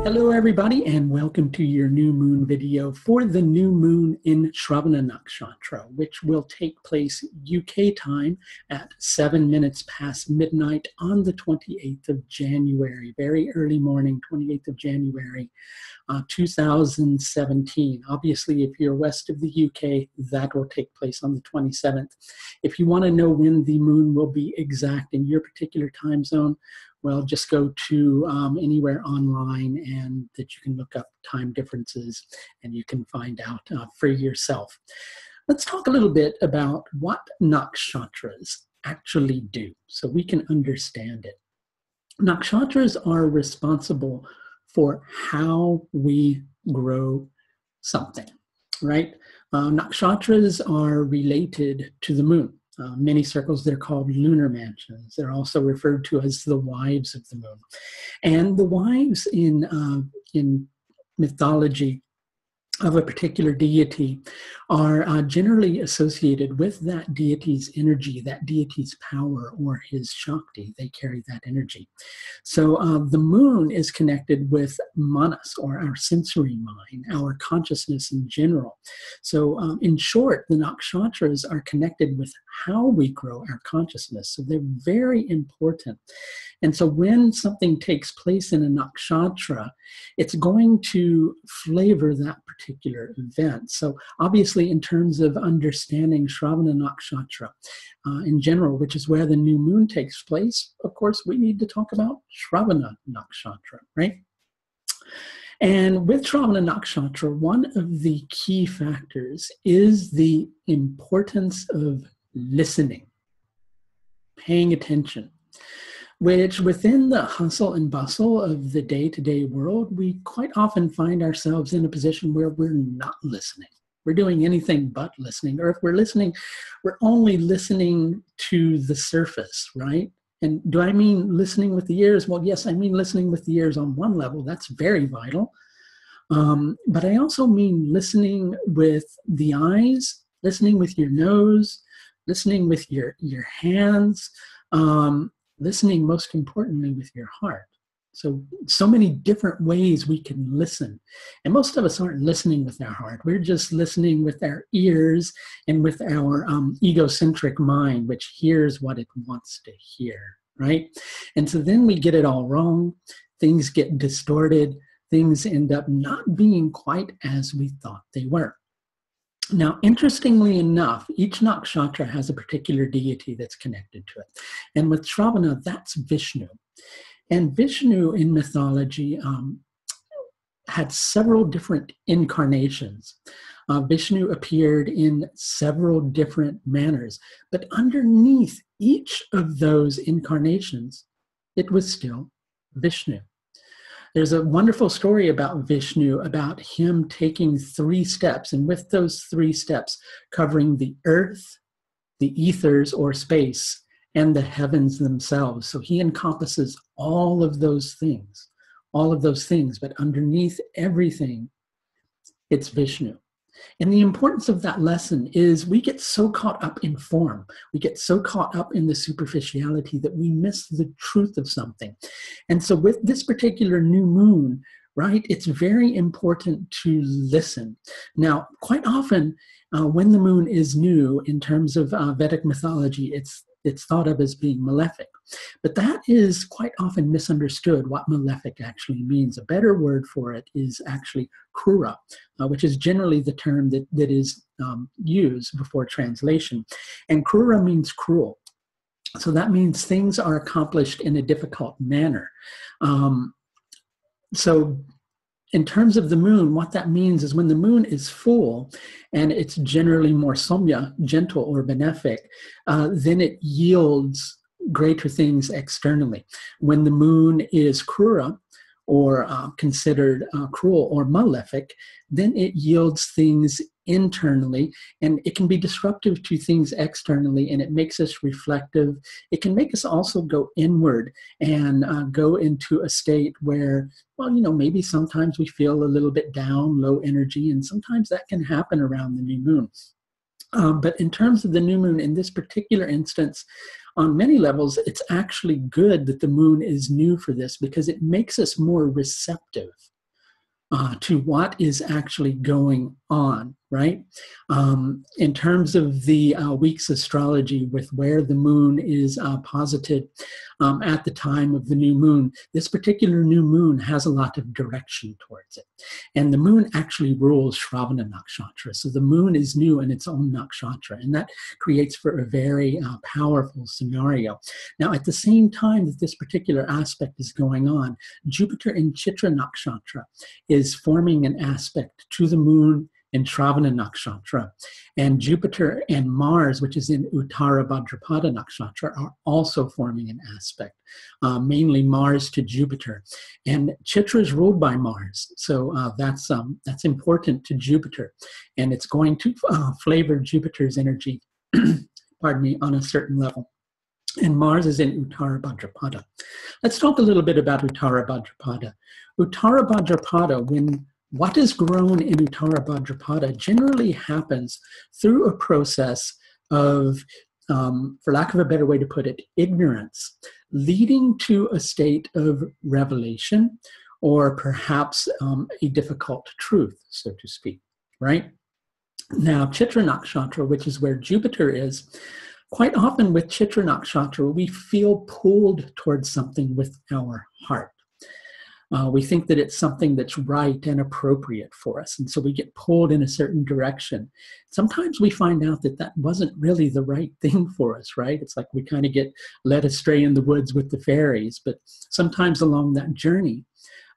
Hello everybody, and welcome to your new moon video for the new moon in Sravana Nakshatra, which will take place UK time at 7 minutes past midnight on the 28th of January, very early morning, 28th of January, 2017. Obviously, if you're west of the UK, that will take place on the 27th. If you want to know when the moon will be exact in your particular time zone, well, just go to anywhere online and that you can look up time differences and you can find out for yourself. Let's talk a little bit about what nakshatras actually do so we can understand it. Nakshatras are responsible for how we grow something, right? Nakshatras are related to the moon. Many circles, they're called lunar mansions. They're also referred to as the wives of the moon. And the wives in mythology of a particular deity are generally associated with that deity's energy, that deity's power, or his Shakti. They carry that energy. So the moon is connected with manas, or our sensory mind, our consciousness in general. So in short, the nakshatras are connected with how we grow our consciousness. So they're very important. And so when something takes place in a nakshatra, it's going to flavor that particular event. So obviously, in terms of understanding Sravana Nakshatra in general, which is where the new moon takes place, of course, we need to talk about Sravana Nakshatra, right? And with Sravana Nakshatra, one of the key factors is the importance of listening, paying attention, which within the hustle and bustle of the day-to-day world, we quite often find ourselves in a position where we're not listening. We're doing anything but listening. Or if we're listening, we're only listening to the surface, right? And do I mean listening with the ears? Well, yes, I mean listening with the ears on one level. That's very vital. But I also mean listening with the eyes, listening with your nose, listening with your hands, listening most importantly with your heart. So many different ways we can listen. And most of us aren't listening with our heart. We're just listening with our ears and with our egocentric mind, which hears what it wants to hear, right? And so then we get it all wrong. Things get distorted. Things end up not being quite as we thought they were. Now, interestingly enough, each nakshatra has a particular deity that's connected to it. And with Sravana, that's Vishnu. And Vishnu in mythology had several different incarnations. Vishnu appeared in several different manners. But underneath each of those incarnations, it was still Vishnu. There's a wonderful story about Vishnu, about him taking 3 steps, and with those 3 steps covering the earth, the ethers or space, and the heavens themselves. So he encompasses all of those things, but underneath everything, it's Vishnu. And the importance of that lesson is we get so caught up in form. We get so caught up in the superficiality that we miss the truth of something. And so with this particular new moon, right, it's very important to listen. Now, quite often when the moon is new, in terms of Vedic mythology, it's thought of as being malefic. But that is quite often misunderstood, what malefic actually means. A better word for it is actually krura, which is generally the term that is used before translation. And krura means cruel. So that means things are accomplished in a difficult manner. So in terms of the moon, what that means is when the moon is full and it's generally more somya, gentle or benefic, then it yields greater things externally. When the moon is krura, or considered cruel or malefic, then it yields things internally, and it can be disruptive to things externally, and it makes us reflective. It can make us also go inward and go into a state where, well, maybe sometimes we feel a little bit down, low energy, and sometimes that can happen around the new moon. But in terms of the new moon, in this particular instance, on many levels, it's actually good that the moon is new for this because it makes us more receptive. to what is actually going on, right? In terms of the week's astrology, with where the moon is posited at the time of the new moon, this particular new moon has a lot of direction towards it. And the moon actually rules Sravana Nakshatra. So the moon is new in its own nakshatra, and that creates for a very powerful scenario. Now, at the same time that this particular aspect is going on, Jupiter in Chitra Nakshatra is forming an aspect to the moon in Sravana Nakshatra. And Jupiter and Mars, which is in Uttara Bhadrapada Nakshatra, are also forming an aspect, mainly Mars to Jupiter. And Chitra is ruled by Mars, so that's important to Jupiter. And it's going to flavor Jupiter's energy, pardon me, on a certain level. And Mars is in Uttara Bhadrapada. Let's talk a little bit about Uttara Bhadrapada. Uttara Bhadrapada, when what is grown in Uttara Bhadrapada generally happens through a process of, for lack of a better way to put it, ignorance, leading to a state of revelation, or perhaps a difficult truth, so to speak, right? Now, Chitra Nakshatra, which is where Jupiter is, quite often with Chitra Nakshatra, we feel pulled towards something with our heart. We think that it's something that's right and appropriate for us, and so we get pulled in a certain direction. Sometimes we find out that that wasn't really the right thing for us, right? It's like we kind of get led astray in the woods with the fairies, but sometimes along that journey,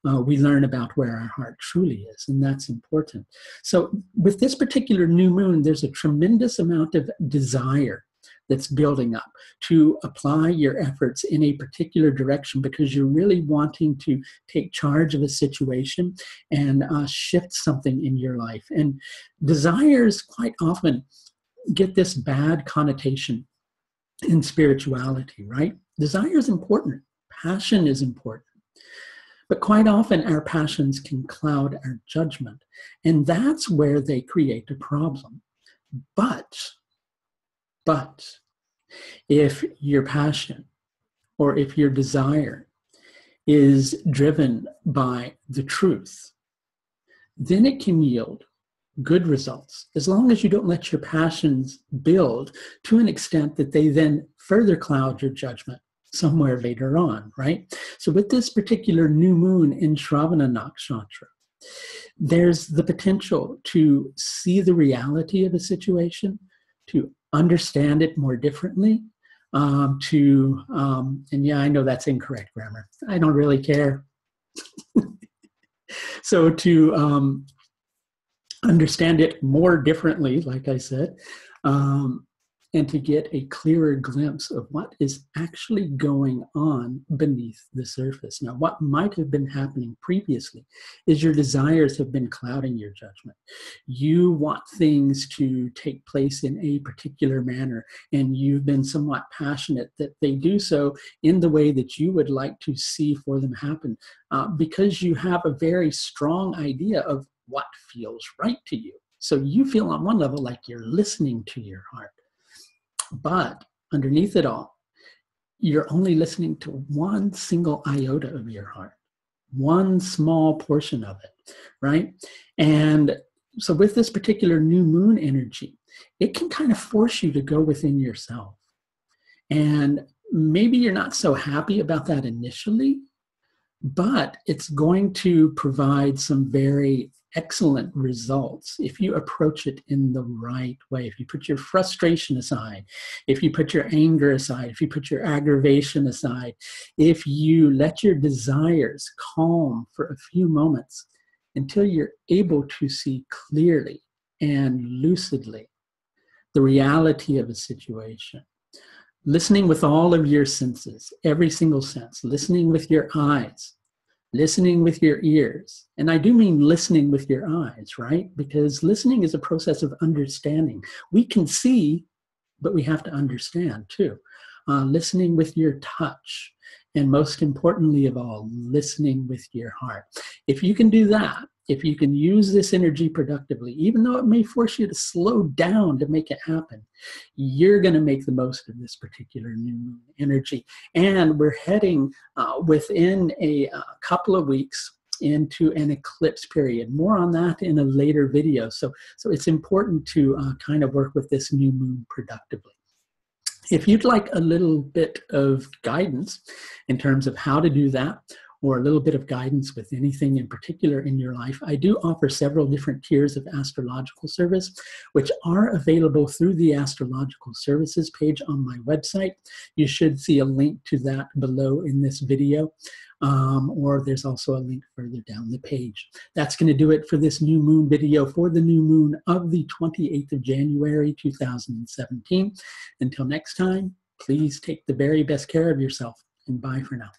we learn about where our heart truly is, and that's important. So with this particular new moon, there's a tremendous amount of desire that's building up to apply your efforts in a particular direction, because you're really wanting to take charge of a situation and shift something in your life. And desires quite often get this bad connotation in spirituality, right? Desire is important. Passion is important. But quite often our passions can cloud our judgment. And that's where they create a problem. But if your passion or if your desire is driven by the truth, then it can yield good results, as long as you don't let your passions build to an extent that they then further cloud your judgment somewhere later on, right? So with this particular new moon in Sravana Nakshatra, there's the potential to see the reality of a situation, to understand it more differently, and yeah, I know that's incorrect grammar. I don't really care. So to understand it more differently, like I said, and to get a clearer glimpse of what is actually going on beneath the surface. Now, what might have been happening previously is your desires have been clouding your judgment. You want things to take place in a particular manner, and you've been somewhat passionate that they do so in the way that you would like to see for them happen, because you have a very strong idea of what feels right to you. So you feel on one level like you're listening to your heart. But underneath it all, you're only listening to one single iota of your heart, one small portion of it, right? And so with this particular new moon energy, it can kind of force you to go within yourself. And maybe you're not so happy about that initially, but it's going to provide some very excellent results if you approach it in the right way. If you put your frustration aside, if you put your anger aside, if you put your aggravation aside, if you let your desires calm for a few moments until you're able to see clearly and lucidly the reality of a situation. Listening with all of your senses, every single sense, listening with your eyes, listening with your ears. And I do mean listening with your eyes, right? Because listening is a process of understanding. We can see, but we have to understand too. Listening with your touch. And most importantly of all, listening with your heart. If you can do that, if you can use this energy productively, even though it may force you to slow down to make it happen, you're going to make the most of this particular new moon energy. And we're heading within a couple of weeks into an eclipse period. More on that in a later video. So it's important to kind of work with this new moon productively. If you'd like a little bit of guidance in terms of how to do that, or a little bit of guidance with anything in particular in your life, I do offer several different tiers of astrological service, which are available through the astrological services page on my website. You should see a link to that below in this video, or there's also a link further down the page. That's going to do it for this new moon video for the new moon of the 28th of January, 2017. Until next time, please take the very best care of yourself, and bye for now.